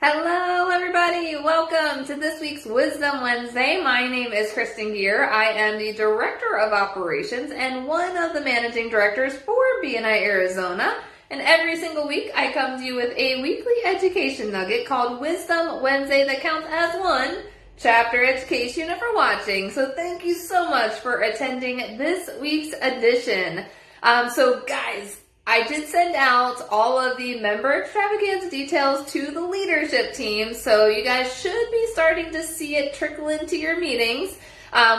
Hello, everybody. Welcome to this week's Wisdom Wednesday. My name is Kristen Gear. I am the Director of Operations and one of the Managing Directors for BNI Arizona. And every single week, I come to you with a weekly education nugget called Wisdom Wednesday that counts as one chapter education unit for watching. So thank you so much for attending this week's edition. So guys, I did send out all of the member extravaganza details to the leadership team, so you guys should be starting to see it trickle into your meetings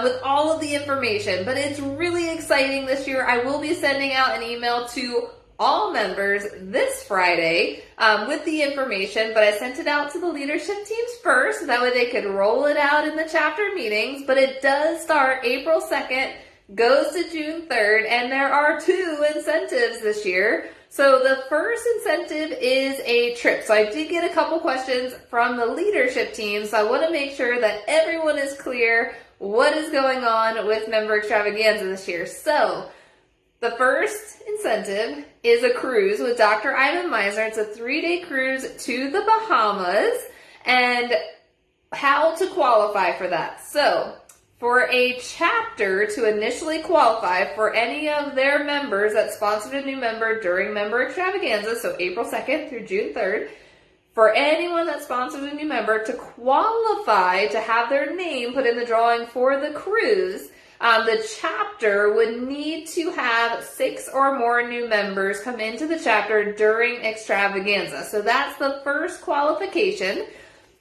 with all of the information. But it's really exciting this year. I will be sending out an email to all members this Friday with the information, but I sent it out to the leadership teams first, so that way they could roll it out in the chapter meetings. But it does start April 2nd. Goes to June 3rd, and there are 2 incentives this year. So the first incentive is a trip. So I did get a couple questions from the leadership team, so I want to make sure that everyone is clear what is going on with member extravaganza this year. So the first incentive is a cruise with Dr. Ivan Misner. It's a 3-day cruise to the Bahamas, and how to qualify for that. So for a chapter to initially qualify for any of their members that sponsored a new member during member extravaganza, so April 2nd through June 3rd, for anyone that sponsored a new member to qualify to have their name put in the drawing for the cruise, the chapter would need to have 6 or more new members come into the chapter during extravaganza. So that's the first qualification.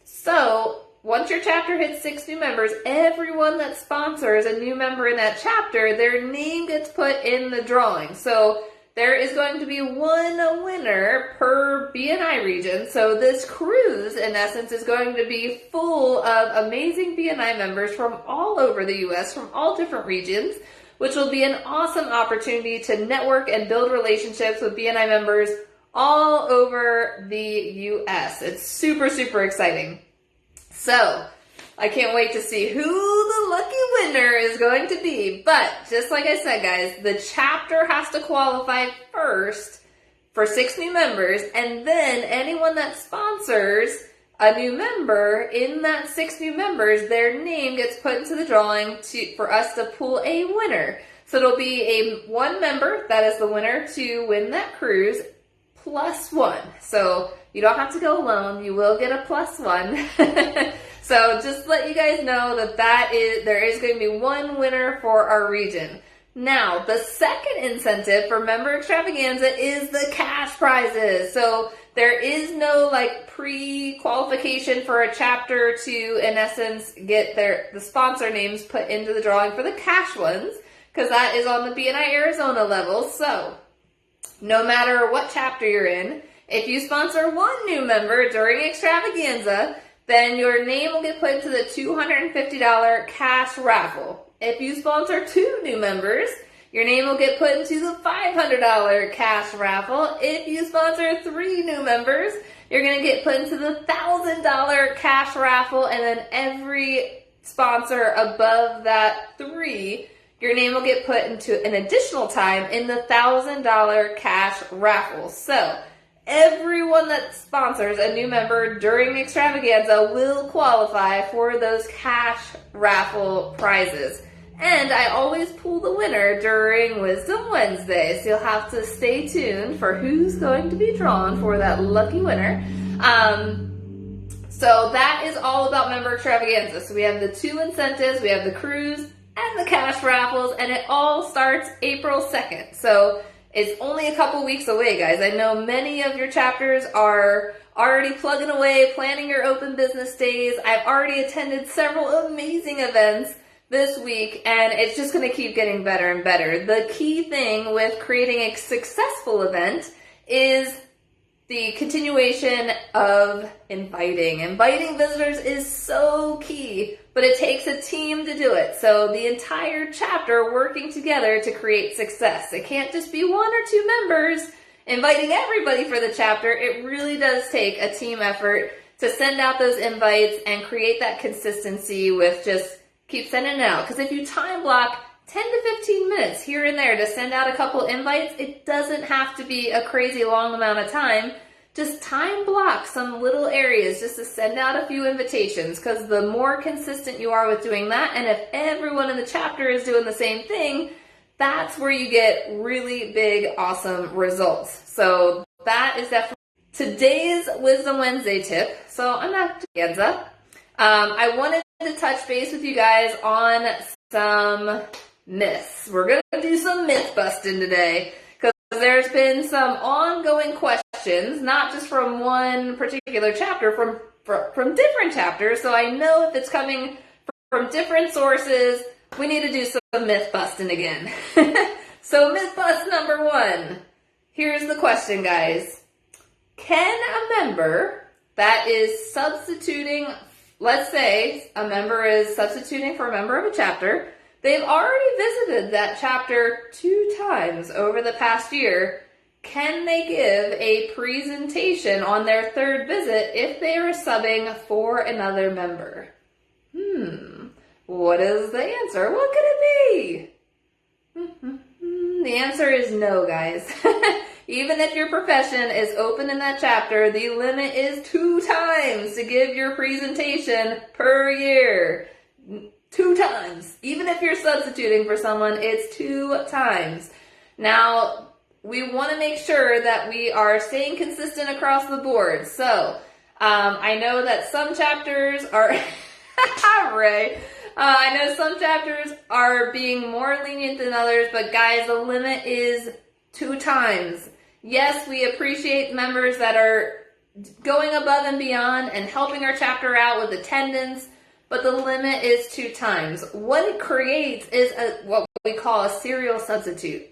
So once your chapter hits 6 new members, everyone that sponsors a new member in that chapter, their name gets put in the drawing. So there is going to be one winner per BNI region. So this cruise, in essence, is going to be full of amazing BNI members from all over the U.S., from all different regions, which will be an awesome opportunity to network and build relationships with BNI members all over the U.S. It's super, super exciting. So, I can't wait to see who the lucky winner is going to be. But, just like I said, guys, the chapter has to qualify first for 6 new members, and then anyone that sponsors a new member in that 6 new members, their name gets put into the drawing for us to pull a winner. So, it'll be one member that is the winner to win that cruise, +1. So you don't have to go alone. You will get a +1. So just let you guys know that there is going to be one winner for our region. Now, the second incentive for member extravaganza is the cash prizes. So there is no pre-qualification for a chapter to, in essence, get the sponsor names put into the drawing for the cash ones, because that is on the BNI Arizona level. So no matter what chapter you're in, if you sponsor 1 new member during extravaganza, then your name will get put into the $250 cash raffle. If you sponsor 2 new members, your name will get put into the $500 cash raffle. If you sponsor 3 new members, you're going to get put into the $1,000 cash raffle, and then every sponsor above that 3, your name will get put into an additional time in the $1,000 cash raffle. So everyone that sponsors a new member during the extravaganza will qualify for those cash raffle prizes. And I always pull the winner during Wisdom Wednesday, so you'll have to stay tuned for who's going to be drawn for that lucky winner. So that is all about member extravaganza. So we have the 2 incentives, we have the cruise, and the cash raffles, and it all starts April 2nd. So it's only a couple weeks away, guys. I know many of your chapters are already plugging away, planning your open business days. I've already attended several amazing events this week, and it's just going to keep getting better and better. The key thing with creating a successful event is the continuation of inviting. Inviting visitors is so key, but it takes a team to do it. So the entire chapter working together to create success. It can't just be 1 or 2 members inviting everybody for the chapter. It really does take a team effort to send out those invites and create that consistency with just keep sending it out. Because if you time block 10 to 15 minutes here and there to send out a couple invites, it doesn't have to be a crazy long amount of time just time block some little areas just to send out a few invitations, because the more consistent you are with doing that, and if everyone in the chapter is doing the same thing, that's where you get really big, awesome results. So that is definitely today's Wisdom Wednesday tip. So I'm not hands up. I wanted to touch base with you guys on some myths. We're going to do some myth busting today, because there's been some ongoing questions, not just from one particular chapter, from different chapters. So I know if it's coming from different sources, we need to do some myth busting again. So myth bust number 1. Here's the question, guys. Can a member that is substituting, let's say a member is substituting for a member of a chapter, they've already visited that chapter 2 times over the past year, can they give a presentation on their 3rd visit if they are subbing for another member? What is the answer? What could it be? The answer is no, guys. Even if your profession is open in that chapter, the limit is 2 times to give your presentation per year. 2 times. Even if you're substituting for someone, it's 2 times. Now, we want to make sure that we are staying consistent across the board. So, I know that some chapters are... Ray. I know some chapters are being more lenient than others, but guys, the limit is 2 times. Yes, we appreciate members that are going above and beyond and helping our chapter out with attendance, but the limit is 2 times. What it creates is what we call a serial substitute.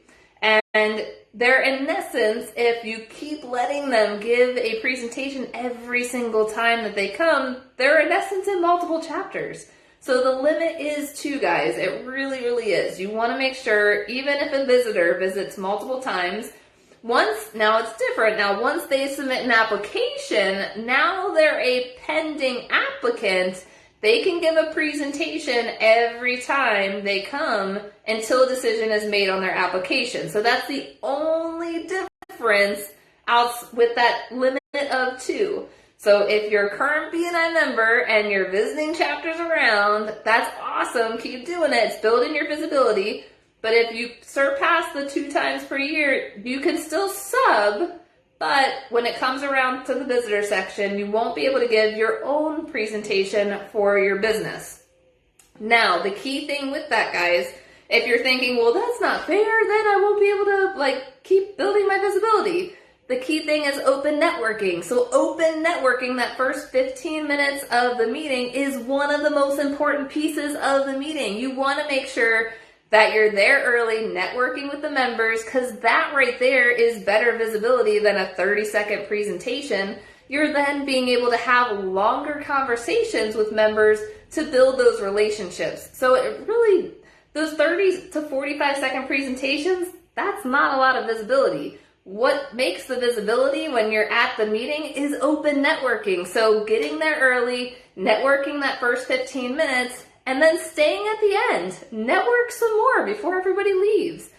And they're, in essence, if you keep letting them give a presentation every single time that they come, they're in essence in multiple chapters. So the limit is 2, guys. It really, really is. You want to make sure, even if a visitor visits multiple times, now it's different. Now, once they submit an application, now they're a pending applicant. They can give a presentation every time they come until a decision is made on their application. So that's the only difference out with that limit of 2. So if you're a current BNI member and you're visiting chapters around, that's awesome. Keep doing it. It's building your visibility. But if you surpass the 2 times per year, you can still sub, but when it comes around to the visitor section, you won't be able to give your own presentation for your business. Now, the key thing with that, guys, if you're thinking, well, that's not fair, then I won't be able to keep building my visibility. The key thing is open networking. So open networking, that first 15 minutes of the meeting, is one of the most important pieces of the meeting. You want to make sure that you're there early, networking with the members, because that right there is better visibility than a 30-second presentation. You're then being able to have longer conversations with members to build those relationships. So it really, those 30 to 45-second presentations, that's not a lot of visibility. What makes the visibility when you're at the meeting is open networking. So getting there early, networking that first 15 minutes, and then staying at the end. Network some more before everybody leaves.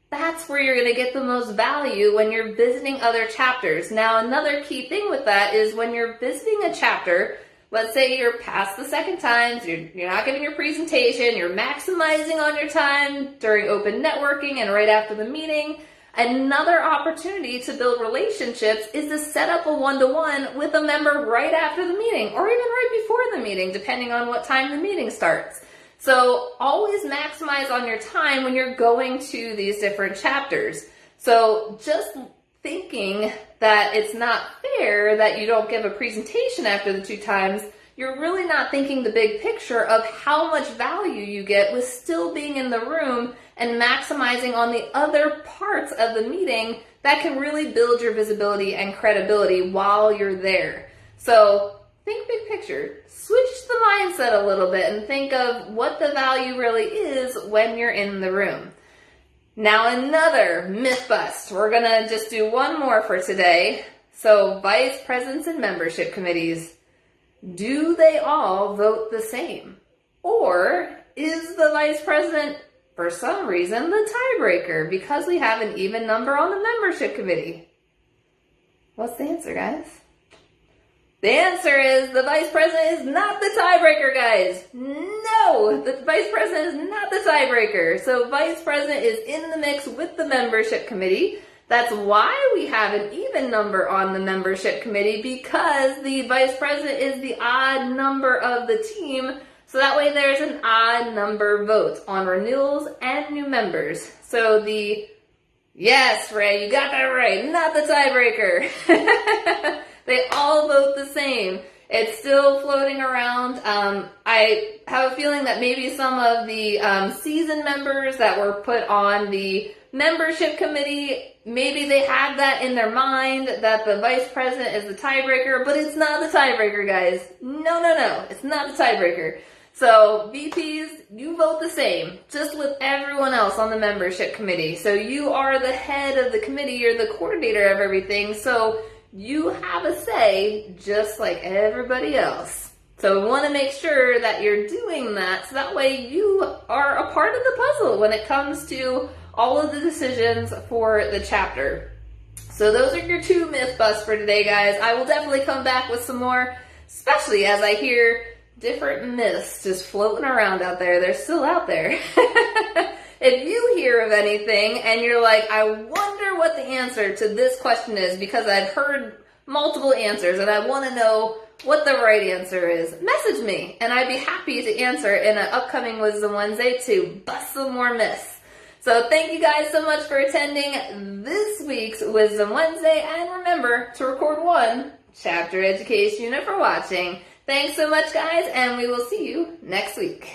That's where you're going to get the most value when you're visiting other chapters. Now, another key thing with that is when you're visiting a chapter, let's say you're past the 2nd time, so you're not giving your presentation, you're maximizing on your time during open networking and right after the meeting. Another opportunity to build relationships is to set up a one-to-one with a member right after the meeting, or even right before the meeting, depending on what time the meeting starts. So always maximize on your time when you're going to these different chapters. So just thinking that it's not fair that you don't give a presentation after the 2 times, you're really not thinking the big picture of how much value you get with still being in the room and maximizing on the other parts of the meeting that can really build your visibility and credibility while you're there. So think big picture. Switch the mindset a little bit and think of what the value really is when you're in the room. Now, another myth bust. We're going to just do one more for today. So vice presidents and membership committees, do they all vote the same? Or is the vice president, for some reason, the tiebreaker because we have an even number on the membership committee? What's the answer, guys? The answer is the vice president is not the tiebreaker, guys. No, the vice president is not the tiebreaker. So vice president is in the mix with the membership committee. That's why we have an even number on the membership committee, because the vice president is the odd number of the team. So that way there's an odd number vote on renewals and new members. So yes, Ray, you got that right, not the tiebreaker. They all vote the same. It's still floating around. I have a feeling that maybe some of the seasoned members that were put on the membership committee, maybe they had that in their mind that the vice president is the tiebreaker, but it's not the tiebreaker, guys. No, it's not the tiebreaker. So VPs, you vote the same, just with everyone else on the membership committee. So you are the head of the committee, you're the coordinator of everything, so you have a say just like everybody else. So we want to make sure that you're doing that so that way you are a part of the puzzle when it comes to all of the decisions for the chapter. So those are your 2 myth busts for today, guys. I will definitely come back with some more, especially as I hear different myths just floating around out there. They're still out there. If you hear of anything and you're like, I wonder what the answer to this question is because I've heard multiple answers and I want to know what the right answer is, message me and I'd be happy to answer in an upcoming Wisdom Wednesday to bust some more myths. So thank you guys so much for attending this week's Wisdom Wednesday, and remember to record 1 chapter education unit for watching. Thanks so much, guys, and we will see you next week.